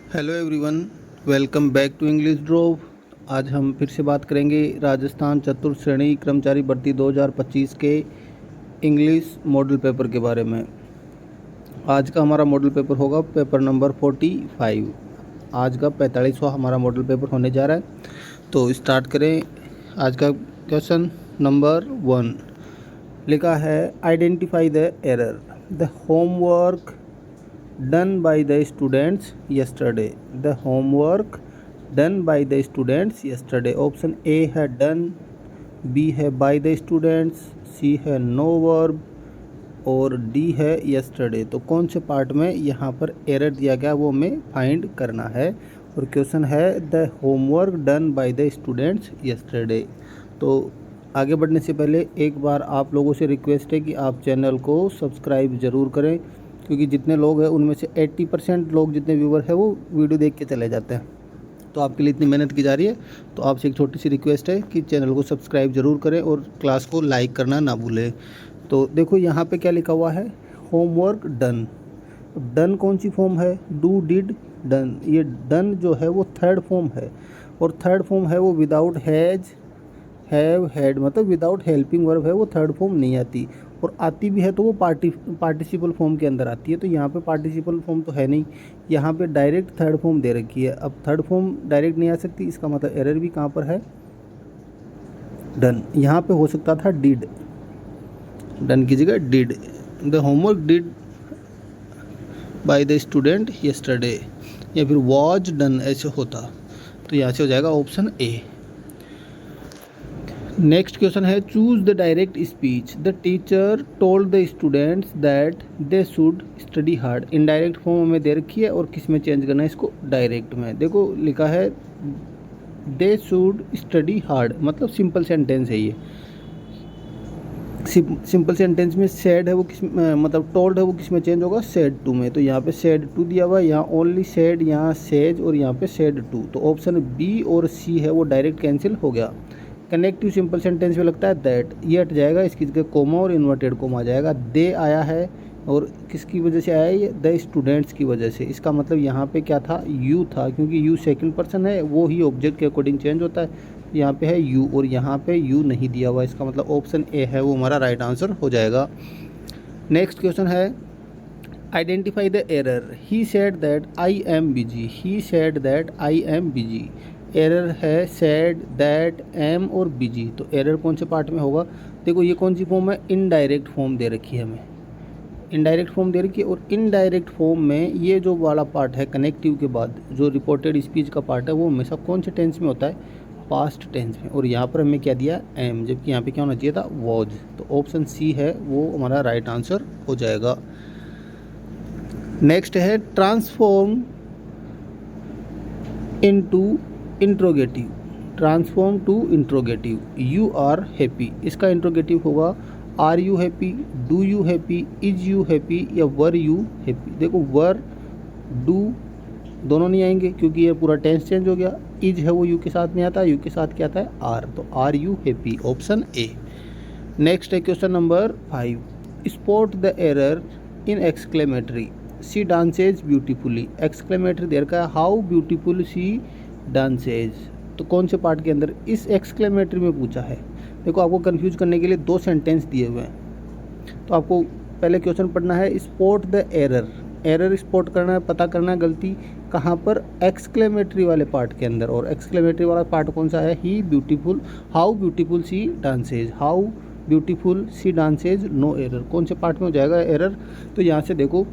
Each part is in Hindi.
Hello everyone, welcome back to English drove. आज हम फिर से बात करेंगे राजस्थान चतुर्थ श्रेणी कर्मचारी भर्ती 2025 के इंग्लिश मॉडल पेपर के बारे में। आज का हमारा मॉडल पेपर होगा पेपर नंबर 45। आज का 45वां हमारा मॉडल पेपर होने जा रहा है। तो स्टार्ट करें। आज का क्वेश्चन नंबर 1 लिखा है, identify the error the homework done by the students yesterday। the homework done by the students yesterday। Option A है done, बी है by the students, सी है no verb और डी है yesterday। तो कौन से पार्ट में यहाँ पर एरर दिया गया वो हमें फाइंड करना है। और क्वेश्चन है the homework done by the students yesterday। तो आगे बढ़ने से पहले एक बार आप लोगों से रिक्वेस्ट है कि आप चैनल को सब्सक्राइब ज़रूर करें, क्योंकि जितने लोग हैं उनमें से 80% लोग जितने व्यूवर हैं वो वीडियो देख के चले जाते हैं। तो आपके लिए इतनी मेहनत की जा रही है, तो आपसे एक छोटी सी रिक्वेस्ट है कि चैनल को सब्सक्राइब ज़रूर करें और क्लास को लाइक करना ना भूलें। तो देखो यहाँ पे क्या लिखा हुआ है, होमवर्क डन। डन कौन सी फॉर्म है, डू डिड डन। ये डन जो है वो थर्ड फॉर्म है, और थर्ड फॉर्म है वो विदाउट हैज़ हैव हैड, मतलब विदाउट हेल्पिंग वर्ब है, वो थर्ड फॉर्म नहीं आती। और आती भी है तो वो पार्टिसिपल फॉर्म के अंदर आती है। तो यहाँ पे पार्टिसिपल फॉर्म तो है नहीं, यहाँ पे डायरेक्ट थर्ड फॉर्म दे रखी है। अब थर्ड फॉर्म डायरेक्ट नहीं आ सकती, इसका मतलब एरर भी कहाँ पर है, डन। यहाँ पे हो सकता था डिड, डन की जगह did. The homework did by the student yesterday, या फिर वॉज डन ऐसे होता। तो यहाँ से हो जाएगा ऑप्शन ए। नेक्स्ट क्वेश्चन है, choose the direct speech the teacher told the students that they should study hard. Indirect form हमें दे रखी है और किस में चेंज करना है इसको, डायरेक्ट में। देखो लिखा है दे शुड स्टडी हार्ड, मतलब सिंपल सेंटेंस है ये। सिंपल सेंटेंस में सेड है वो किस मतलब टोल्ड है वो किस में चेंज होगा, सेड टू में। तो यहाँ पे सेड टू दिया हुआ है, यहाँ ओनली सेड, यहाँ सेज और यहाँ पे सेड टू। तो ऑप्शन बी और सी है वो डायरेक्ट कैंसिल हो गया। कनेक्टिव सिंपल सेंटेंस में लगता है दैट, ये हट जाएगा, इसकी जगह कोमा और इन्वर्टेड कोमा आ जाएगा। दे आया है और किसकी वजह से आया है, ये द स्टूडेंट्स की वजह से। इसका मतलब यहाँ पे क्या था, यू था, क्योंकि यू सेकंड पर्सन है, वो ही ऑब्जेक्ट के अकॉर्डिंग चेंज होता है। यहाँ पे है यू और यहाँ पे यू नहीं दिया हुआ, इसका मतलब ऑप्शन ए है वो हमारा राइट आंसर हो जाएगा। नेक्स्ट क्वेश्चन है, identify the error he said that I am busy. He said that I am busy. Error है सेड, दैट, एम और बिजी। तो एरर कौन से पार्ट में होगा, देखो ये कौन सी फॉर्म है, इनडायरेक्ट फॉर्म दे रखी है हमें, इनडायरेक्ट फॉर्म दे रखी है। और इनडायरेक्ट फॉर्म में ये जो वाला पार्ट है कनेक्टिव के बाद जो रिपोर्टेड स्पीच का पार्ट है वो हमेशा कौन से टेंस में होता है, पास्ट टेंस में। और यहाँ पर हमें क्या दिया, एम, जबकि यहाँ पे क्या होना चाहिए था, वॉज। तो ऑप्शन सी है वो हमारा राइट आंसर हो जाएगा। नेक्स्ट है, transform into interrogative. Transform to interrogative, you are happy. इसका इंट्रोगेटिव होगा are you happy, do you happy, is you happy या वर यू हैप्पी। देखो वर डू दोनों नहीं आएंगे क्योंकि ये पूरा टेंस चेंज हो गया। इज है वो यू के साथ नहीं आता, यू के साथ क्या आता है, आर। तो are you happy, option A. Next है question number 5, spot the error in exclamatory she dances beautifully. Exclamatory दे रखा है हाउ ब्यूटीफुल सी डांसेज। तो कौन से पार्ट के अंदर, इस एक्सक्लेमेटरी में पूछा है। देखो आपको कंफ्यूज करने के लिए दो सेंटेंस दिए हुए हैं, तो आपको पहले क्वेश्चन पढ़ना है, spot the error. Error spot करना है, पता करना है गलती कहाँ पर, एक्सक्लेमेटरी वाले पार्ट के अंदर। और एक्सक्लेमेटरी वाला पार्ट कौन सा है, ही beautiful, how beautiful she dances, how beautiful she dances, no error. कौन से पार्ट में हो जाएगा एरर, तो यहाँ से देखो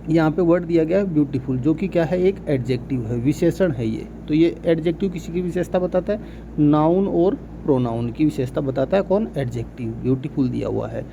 यहाँ पे वर्ड दिया गया है ब्यूटीफुल, जो कि क्या है, एक एडजेक्टिव है, विशेषण है ये। तो ये एडजेक्टिव किसी की विशेषता बताता है, नाउन और प्रोनाउन की विशेषता बताता है कौन, एडजेक्टिव। ब्यूटीफुल दिया हुआ है।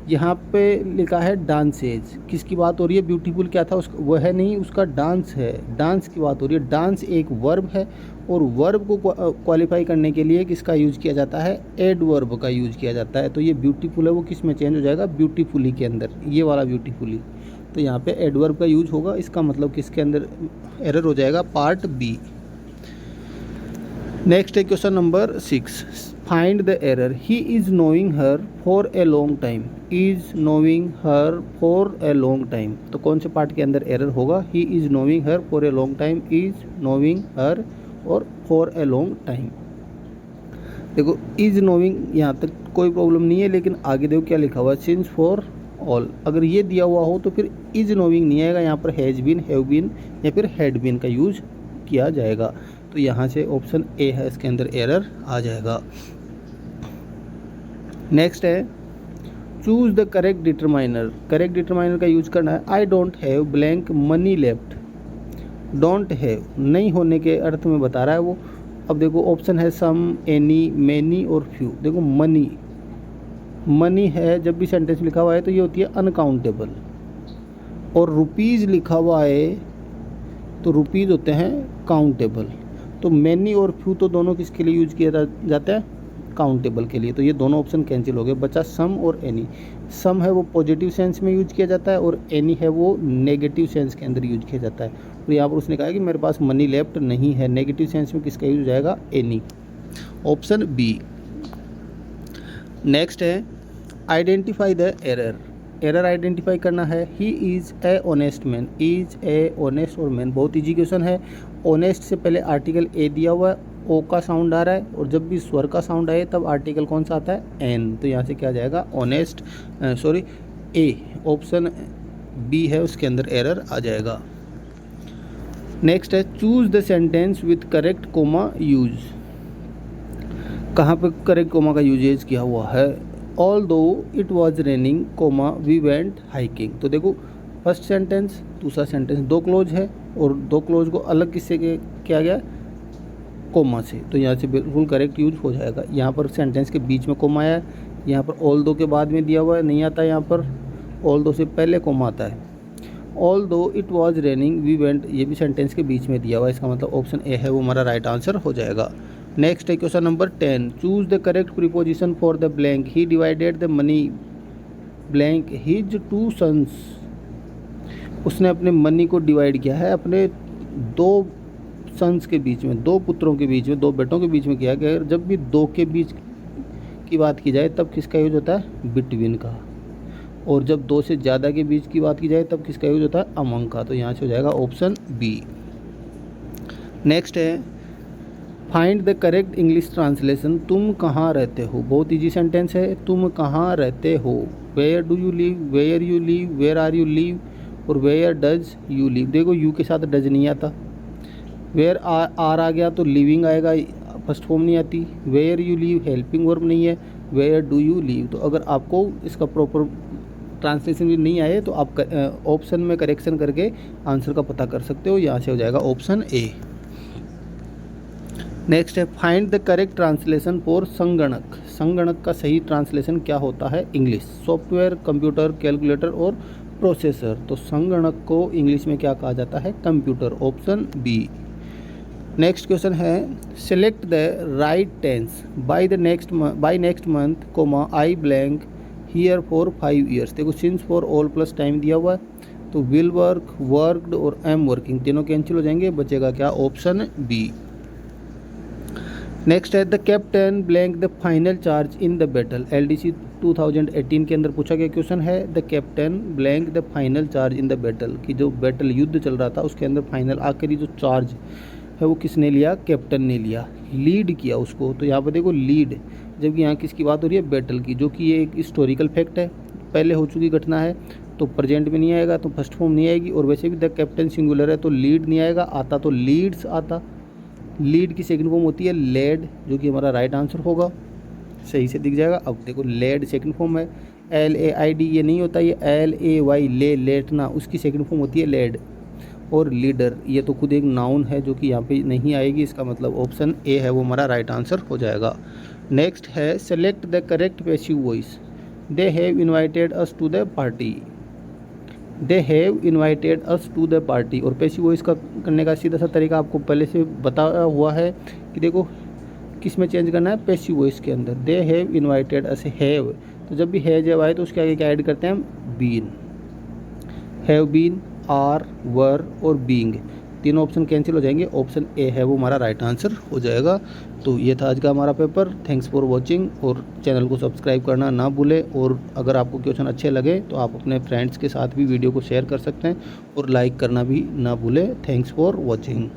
यहाँ पे लिखा है डांसेज, किसकी बात हो रही है, ब्यूटीफुल क्या था उसका, वह है नहीं, उसका डांस है, डांस की बात हो रही है। डांस एक वर्ब है और वर्ब को क्वालिफाई करने के लिए किसका यूज किया जाता है, एडवर्ब का यूज किया जाता है। तो ये ब्यूटीफुल है वो किस में चेंज हो जाएगा, ब्यूटीफुली के अंदर, ये वाला ब्यूटीफुली। तो यहाँ पे एडवर्ब का यूज होगा, इसका मतलब किसके अंदर एरर हो जाएगा, पार्ट बी। नेक्स्ट है question number 6, find the error, he is knowing her for a long time, is knowing her for a long time, तो कौन से पार्ट के अंदर एरर होगा? He is knowing her for a long time, is knowing her और फॉर ए लॉन्ग टाइम। देखो इज़ नोइंग यहाँ तक कोई प्रॉब्लम नहीं है, लेकिन आगे देखो क्या लिखा हुआ है, सिंस फॉर ऑल। अगर ये दिया हुआ हो तो फिर इज़ नोइंग नहीं आएगा, यहाँ पर हैज़ बीन, हैव बीन या फिर हैड बीन का यूज किया जाएगा। तो यहाँ से ऑप्शन ए है, इसके अंदर एरर आ जाएगा। नेक्स्ट है choose the correct determiner. Correct determiner का यूज करना है, I don't have blank money left. Don't have नहीं होने के अर्थ में बता रहा है वो। अब देखो ऑप्शन है सम, एनी, मैनी और फ्यू। देखो मनी, मनी है जब भी सेंटेंस लिखा हुआ है तो ये होती है अनकाउंटेबल, और रुपीज़ लिखा हुआ है तो रुपीज़ होते हैं काउंटेबल। तो मैनी और फ्यू तो दोनों किसके लिए यूज किया जाता है? काउंटेबल के लिए। तो ये दोनों ऑप्शन कैंसिल हो गए, बचा सम और एनी। सम है वो पॉजिटिव सेंस में यूज किया जाता है और एनी है वो नेगेटिव सेंस के अंदर यूज किया जाता है। तो यहाँ पर उसने कहा कि मेरे पास मनी लेफ्ट नहीं है, नेगेटिव सेंस में किसका यूज हो जाएगा? Any, option B. नेक्स्ट है identify the error. Error identify करना है, he is a honest man, is a honest और मैन बहुत ईजी क्वेश्चन है। ऑनेस्ट से पहले आर्टिकल ए दिया हुआ है, ओ का साउंड आ रहा है, और जब भी स्वर का साउंड आए तब आर्टिकल कौन सा आता है? एन। तो यहाँ से क्या आ जाएगा? Honest, sorry a, option b है उसके अंदर एरर आ जाएगा। नेक्स्ट है choose the sentence with correct comma use. कहाँ पे करेक्ट कोमा का यूजेज किया हुआ है? Although it was raining comma we went hiking. तो देखो फर्स्ट सेंटेंस, दूसरा सेंटेंस, दो क्लोज है और दो क्लोज को अलग किससे किया गया? कोमा से। तो यहाँ से बिल्कुल करेक्ट यूज हो जाएगा। यहाँ पर सेंटेंस के बीच में कोमा आया है, यहाँ पर ऑल दो के बाद में दिया हुआ है, नहीं आता यहाँ पर, ऑल दो से पहले कोमा आता है। Although it was raining we went, ये भी सेंटेंस के बीच में दिया हुआ है, इसका मतलब ऑप्शन ए है वो हमारा राइट आंसर हो जाएगा। नेक्स्ट है question number 10, choose the correct preposition for the blank, he divided the money blank his two sons. उसने अपने मनी को डिवाइड किया है अपने दो सन्स के बीच में, दो पुत्रों के बीच में, दो बेटों के बीच में किया गया। जब भी दो के बीच की बात की जाए तब किसका यूज होता है? बिटवीन का। और जब दो से ज़्यादा के बीच की बात की जाए तब किसका यूज होता है? अमंग का। तो यहाँ से हो जाएगा ऑप्शन बी। नेक्स्ट है find the correct English translation. तुम कहाँ रहते हो? बहुत ईजी सेंटेंस है, तुम कहाँ रहते हो। Where do you live, where you live, where are you live और वेयर डज यू लिव। देखो यू के साथ डज नहीं आता, वेयर आर आ गया तो लिविंग आएगा, फर्स्ट फॉर्म नहीं आती। Where you live helping verb नहीं है, वेयर डू यू लिव। तो अगर आपको इसका प्रॉपर ट्रांसलेशन भी नहीं आए तो आप ऑप्शन में करेक्शन करके आंसर का पता कर सकते हो। यहाँ से हो जाएगा ऑप्शन ए। नेक्स्ट है find the correct translation for संगणक। संगणक का सही ट्रांसलेशन क्या होता है? इंग्लिश, सॉफ्टवेयर, कंप्यूटर, कैलकुलेटर और प्रोसेसर। तो संगणक को इंग्लिश में क्या कहा जाता है? Computer, option B. Next question है select the right tense by next month comma I blank here for 5 years. देखो since for all plus time दिया हुआ है, तो विल वर्क, वर्कड और एम वर्किंग तीनों कैंसिल हो जाएंगे, बचेगा क्या? Option B. नेक्स्ट है the captain blank the final charge in the battle. LDC 2018 के अंदर पूछा गया क्वेश्चन है the captain blank the final charge in the battle, कि जो बैटल युद्ध चल रहा था उसके अंदर फाइनल आखिरी जो चार्ज है वो किसने लिया? कैप्टन ने लिया, लीड किया उसको। तो यहाँ पर देखो लीड, जबकि यहाँ किसकी बात हो रही है? बैटल की, जो कि ये एक हिस्टोरिकल फैक्ट है, पहले हो चुकी घटना है, तो प्रेजेंट में नहीं आएगा, तो फर्स्ट फॉर्म नहीं आएगी। और वैसे भी द कैप्टन सिंगुलर है तो लीड नहीं आएगा, आता तो लीड्स आता। लीड की सेकंड फॉर्म होती है लेड, जो कि हमारा राइट आंसर होगा, सही से दिख जाएगा। अब देखो लेड सेकंड फॉर्म है, LAID ये नहीं होता, ये LAY ले, लेटना, उसकी सेकंड फॉर्म होती है लेड। और लीडर ये तो खुद एक नाउन है जो कि यहाँ पे नहीं आएगी, इसका मतलब ऑप्शन ए है वो हमारा राइट आंसर हो जाएगा। नेक्स्ट है select the correct passive voice. They have invited us to the party, they have invited us to the party. और पैसिव वॉइस का करने का सीधा सा तरीका आपको पहले से बताया हुआ है कि देखो किस में चेंज करना है? पैसिव वॉइस के अंदर। दे हैव इन्वाइटेड अस, हैव, तो जब भी है जब आए तो उसके आगे क्या ऐड करते हैं हम? बीन, हैव बीन, आर, वर और बीइंग। तीनों ऑप्शन कैंसिल हो जाएंगे, ऑप्शन ए है वो हमारा राइट आंसर हो जाएगा। तो ये था आज का हमारा पेपर। थैंक्स फॉर वॉचिंग, और चैनल को सब्सक्राइब करना ना भूलें। और अगर आपको क्वेश्चन अच्छे लगे तो आप अपने फ्रेंड्स के साथ भी वीडियो को शेयर कर सकते हैं और लाइक करना भी ना भूलें। Thanks for watching.